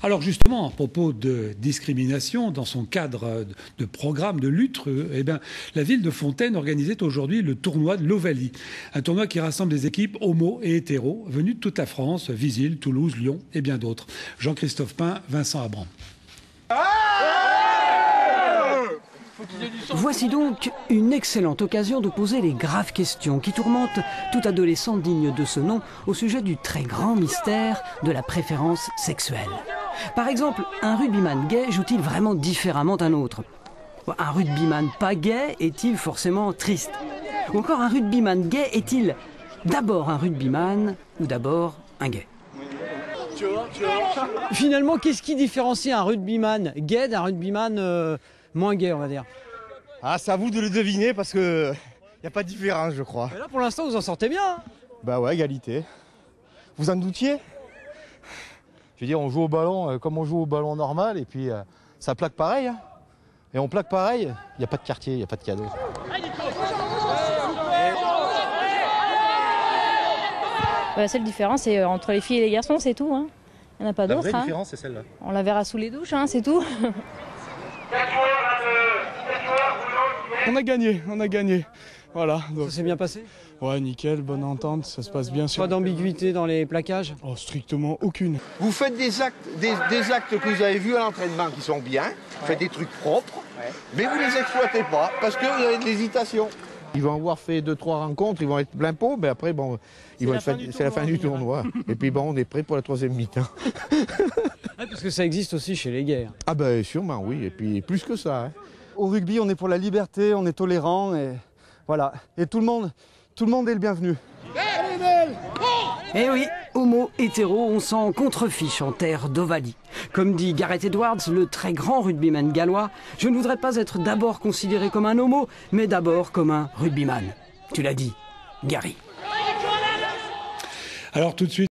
Alors justement, à propos de discrimination, dans son cadre de programme de lutte, la ville de Fontaine organisait aujourd'hui le tournoi de l'Ovalie. Un tournoi qui rassemble des équipes homo et hétéros venues de toute la France, Visil, Toulouse, Lyon et bien d'autres. Jean-Christophe Pain, Vincent Abram. Voici donc une excellente occasion de poser les graves questions qui tourmentent tout adolescent digne de ce nom au sujet du très grand mystère de la préférence sexuelle. Par exemple, un rugbyman gay joue-t-il vraiment différemment d'un autre? Un rugbyman pas gay est-il forcément triste? Ou encore un rugbyman gay est-il d'abord un rugbyman ou d'abord un gay? Finalement, qu'est-ce qui différencie un rugbyman gay d'un rugbyman moins gay, on va dire? Ah, c'est à vous de le deviner parce que n'y a pas de différence, je crois. Mais là, pour l'instant, vous en sortez bien. Hein? Bah ouais, égalité. Vous en doutiez? Je veux dire, on joue au ballon comme on joue au ballon normal et puis ça plaque pareil. Hein. Et on plaque pareil, il n'y a pas de quartier, il n'y a pas de cadeau. La seule différence, c'est entre les filles et les garçons, c'est tout. Hein. Il n'y en a pas d'autre. La vraie différence, c'est celle-là. On la verra sous les douches, hein, c'est tout. On a gagné. Voilà. Donc, ça s'est bien passé? Ouais, nickel, bonne entente, ça se passe bien. Pas d'ambiguïté dans les plaquages? Oh, strictement aucune. Vous faites des actes que vous avez vus à l'entraînement qui sont bien, vous faites des trucs propres, mais vous ne les exploitez pas parce que vous avez de l'hésitation. Ils vont avoir fait 2-3 rencontres, ils vont être plein pot, mais après, bon, c'est la fin du tournoi. Et puis bon, on est prêt pour la troisième mi-temps. Parce que ça existe aussi chez les gays. Ah ben sûrement, oui, et puis plus que ça. Hein. Au rugby, on est pour la liberté, on est tolérant, et voilà. Et tout le monde est le bienvenu. Eh oui, homo, hétéro, on s'en contrefiche en terre d'Ovalie. Comme dit Gareth Edwards, le très grand rugbyman gallois, je ne voudrais pas être d'abord considéré comme un homo, mais d'abord comme un rugbyman. Tu l'as dit, Gary. Alors tout de suite.